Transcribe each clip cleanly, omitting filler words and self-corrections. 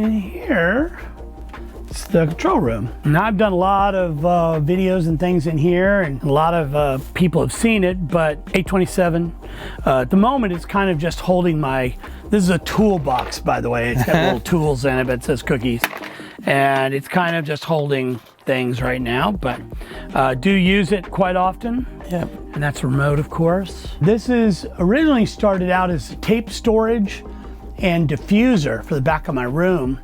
In here, it's the control room. Now I've done a lot of videos and things in here, and a lot of people have seen it, but 827, at the moment it's kind of just holding my, this is a toolbox, by the way. It's got little tools in it, but it says cookies. And it's kind of just holding things right now, but do use it quite often. Yep. And that's remote, of course. This is originally started out as tape storage and diffuser for the back of my room.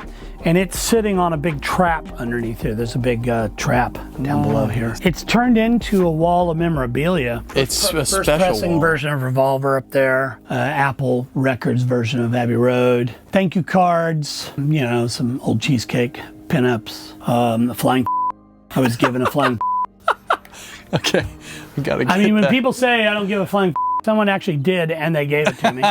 And it's sitting on a big trap underneath here. There's a big trap down below here. It's turned into a wall of memorabilia. It's a First special pressing wall. version of Revolver up there. Apple Records version of Abbey Road. Thank you cards. You know, some old cheesecake pinups. A flying. I was given a flying. Okay, we gotta get I mean, when that. people say I don't give a flying, someone actually did, and they gave it to me.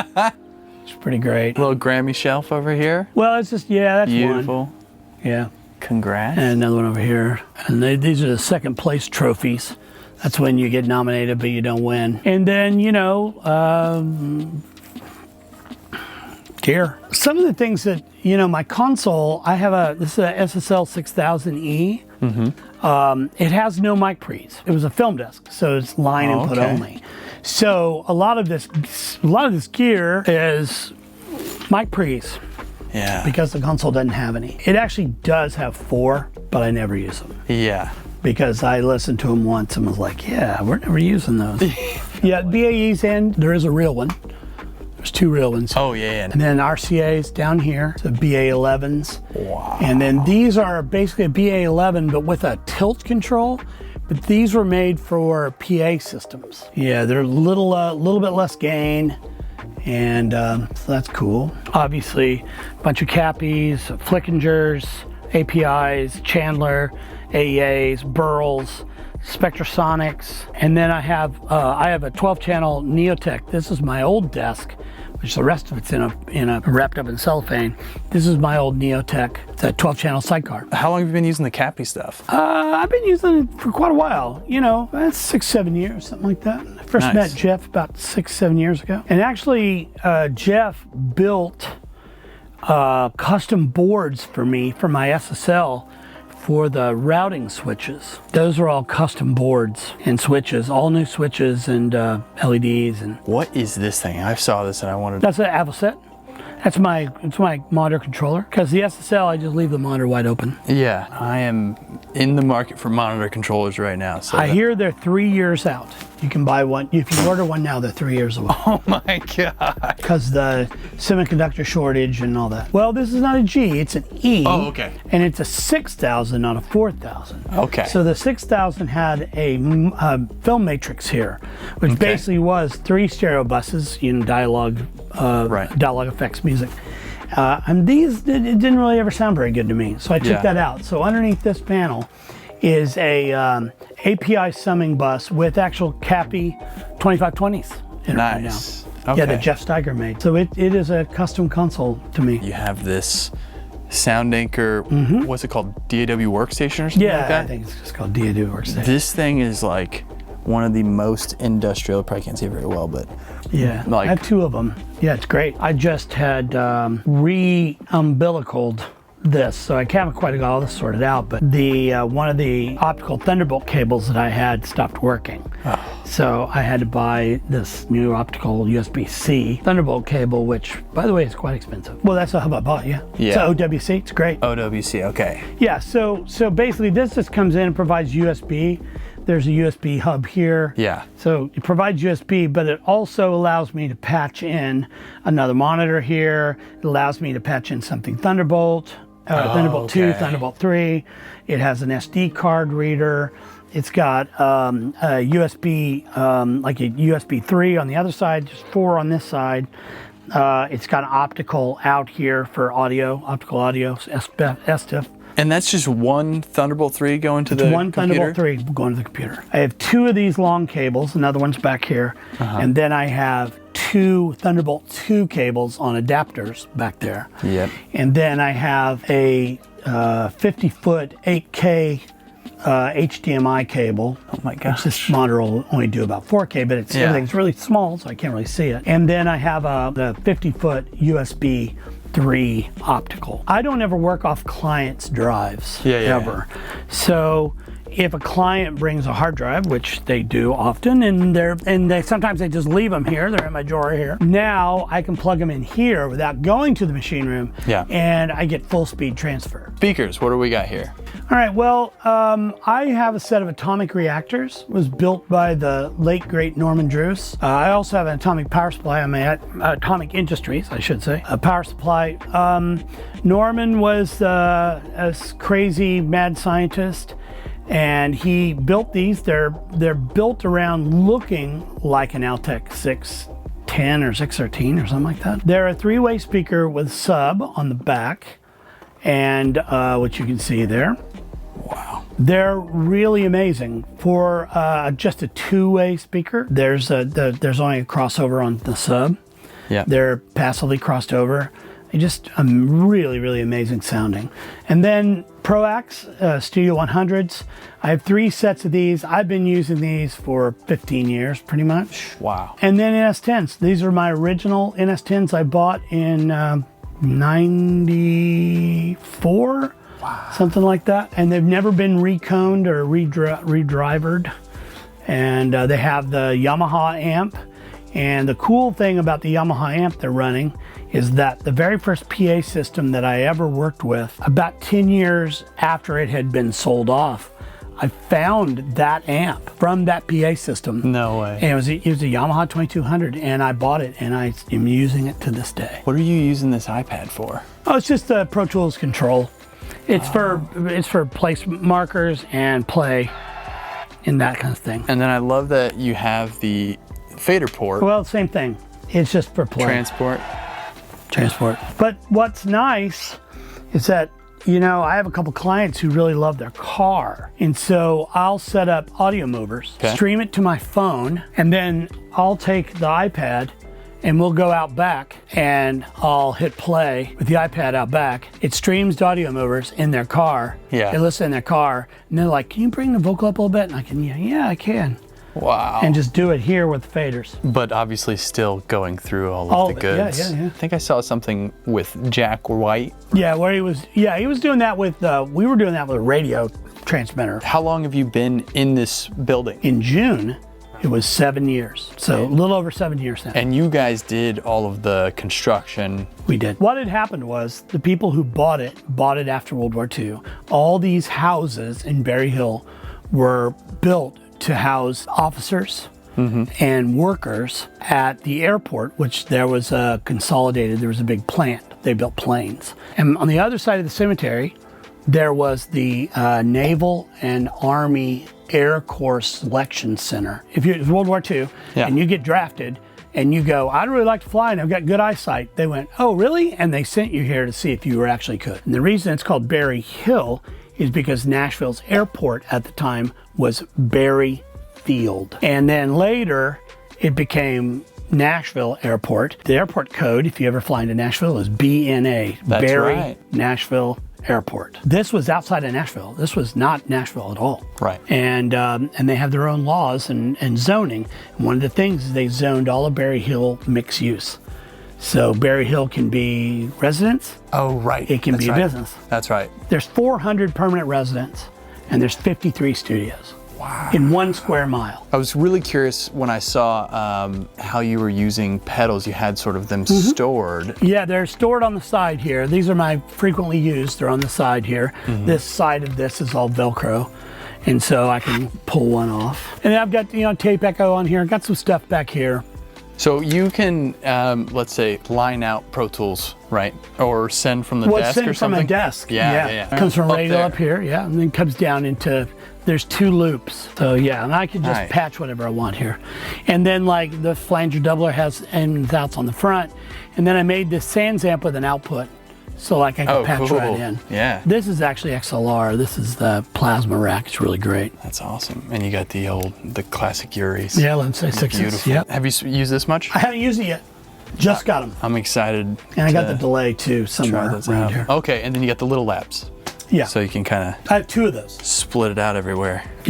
It's pretty great. Little Grammy shelf over here. Well, it's just, yeah, that's Beautiful. one. Yeah. Congrats. And another one over here. And these are the second place trophies. That's when you get nominated, but you don't win. And then, you know, gear. Some of the things that, you know, my console, I have this is a SSL 6000E. It has no mic pre's. It was a film disc, so it's line input only. So a lot of this gear is mic pre's. Yeah. Because the console doesn't have any. It actually does have 4, but I never use them. Yeah. Because I listened to them once and was like, yeah, we're never using those. Yeah, BAE's in, there is a real one. There's 2 real ones. Oh, yeah. And then RCA's down here, so BA11s. Wow. And then these are basically a BA11, but with a tilt control. But these were made for PA systems. Yeah, they're a little bit less gain. And so that's cool. Obviously, a bunch of Cappies, Flickingers, APIs, Chandler, AEAs, Burls, Spectrasonics, and then I have a 12-channel Neotech. This is my old desk, which the rest of it's in a wrapped up in cellophane. This is my old Neotech. It's a 12-channel sidecar. How long have you been using the Cappy stuff? I've been using it for quite a while. You know, that's 6-7 years, something like that. I first met Jeff about 6-7 years ago, and actually Jeff built custom boards for me for my SSL. For the routing switches. Those are all custom boards and switches, all new switches and LEDs. And What is this thing? I saw this and I wanted. that's an Avocet. It's my monitor controller. Because the SSL, I just leave the monitor wide open. Yeah, I am in the market for monitor controllers right now. So I hear they're 3 years out. You can buy one. If you order one now, they're 3 years away. Oh my God. Because the semiconductor shortage and all that. Well, this is not a G, it's an E. Oh, okay. And it's a 6000, not a 4000. Okay. So the 6000 had a film matrix here, which basically was 3 stereo buses, you know, dialogue effects, music. And these, it didn't really ever sound very good to me, so I took that out. So underneath this panel is a API summing bus with actual Cappy 2520s in it right now. Okay. Yeah, that Jeff Steiger made. So it is a custom console to me. You have this Sound Anchor, what's it called? DAW workstation or something like that? I think it's just called DAW workstation. This thing is like one of the most industrial, probably can't see it very well, but yeah, I have 2 of them. Yeah, it's great. I just had re-umbilicaled this, so I haven't quite got all this sorted out, but the one of the optical Thunderbolt cables that I had stopped working. So I had to buy this new optical USB-C Thunderbolt cable, which, by the way, is quite expensive. Well, that's how I bought, yeah. So OWC, it's great. OWC, okay. Yeah, so basically this just comes in and provides USB. There's a USB hub here. Yeah. So it provides USB, but it also allows me to patch in another monitor here. It allows me to patch in something Thunderbolt, Thunderbolt 2, Thunderbolt 3. It has an SD card reader. It's got a USB, like a USB 3 on the other side, just 4 on this side. It's got an optical out here for audio, optical audio, STIF. And that's just one Thunderbolt 3 going to the computer? One Thunderbolt 3 going to the computer. I have 2 of these long cables, another one's back here, and then I have 2 Thunderbolt 2 cables on adapters back there. Yep. And then I have a 50-foot 8K HDMI cable. Oh my gosh. This monitor will only do about 4K, but everything's really small, so I can't really see it. And then I have the 50-foot USB 3 optical. I don't ever work off clients' drives, ever. So if a client brings a hard drive, which they do often, and they sometimes they just leave them here, they're in my drawer here. Now I can plug them in here without going to the machine room, and I get full speed transfer. Speakers, what do we got here? All right, well, I have a set of atomic reactors. It was built by the late, great Norman Druce. I also have an atomic power supply. I'm at Atomic Industries, I should say, a power supply. Norman was a crazy mad scientist, and he built these. They're built around looking like an Altec 610 or 613 or something like that. They're a 3-way speaker with sub on the back, and what you can see there. Wow. They're really amazing for just a 2-way speaker. There's only a crossover on the sub. Yeah. They're passively crossed over. They just really, really amazing sounding. And then ProAx Studio 100s. I have 3 sets of these. I've been using these for 15 years, pretty much. Wow. And then NS10s. These are my original NS10s I bought in 94, something like that. And they've never been reconed or redrivered. And they have the Yamaha amp. And the cool thing about the Yamaha amp they're running is that the very first PA system that I ever worked with, about 10 years after it had been sold off, I found that amp from that PA system. No way. And it was a Yamaha 2200, and I bought it, and I am using it to this day. What are you using this iPad for? Oh, it's just a Pro Tools control. It's for place markers and play and that kind of thing. And then I love that you have the fader port. Well, same thing. It's just for play. Transport. But what's nice is that, you know, I have a couple clients who really love their car. And so I'll set up audio movers, stream it to my phone, and then I'll take the iPad and we'll go out back and I'll hit play with the iPad out back. It streams the audio movers in their car. Yeah. They listen in their car and they're like, can you bring the vocal up a little bit? And I can, yeah, I can. Wow. And just do it here with the faders. But obviously still going through all of the goods. Yeah. I think I saw something with Jack White. Yeah, where he was doing that with, we were doing that with a radio transmitter. How long have you been in this building? In June, it was 7 years. So a little over 7 years now. And you guys did all of the construction. We did. What had happened was the people who bought it after World War II. All these houses in Berry Hill were built to house officers and workers at the airport, which there was a big plant. They built planes. And on the other side of the cemetery, there was the Naval and Army Air Corps Selection Center. If it was World War II and you get drafted and you go, I'd really like to fly and I've got good eyesight. They went, oh, really? And they sent you here to see if you actually could. And the reason it's called Berry Hill is because Nashville's airport at the time was Berry Field. And then later it became Nashville Airport. The airport code, if you ever fly into Nashville, is BNA. That's Berry right. Nashville Airport. This was outside of Nashville. This was not Nashville at all. Right. And they have their own laws and zoning. And one of the things is they zoned all of Berry Hill mixed use. So Berry Hill can be residence. Oh, right. It can be a business. That's right. There's 400 permanent residents and there's 53 studios. Wow. In 1 square mile. I was really curious when I saw how you were using pedals. You had sort of them stored. Yeah, they're stored on the side here. These are my frequently used. They're on the side here. This side of this is all Velcro. And so I can pull one off. And I've got, tape echo on here. I've got some stuff back here. So you can, let's say, line out Pro Tools, right? Or send from the desk or something? From a desk. Yeah. Comes from radio up here, and then comes down into, there's 2 loops. So and I can just patch whatever I want here. And then like the flanger doubler has ins outs on the front. And then I made this Sans amp with an output. So like I can patch right in. Yeah. This is actually XLR. This is the plasma rack. It's really great. That's awesome. And you got the classic Uris. Yeah, 1166. Beautiful. Yep. Have you used this much? I haven't used it yet. Just got them. I'm excited. And I got the delay too somewhere around here. Okay, and then you got the little labs. Yeah. So you can kind of I have 2 of those. Split it out everywhere. Yep.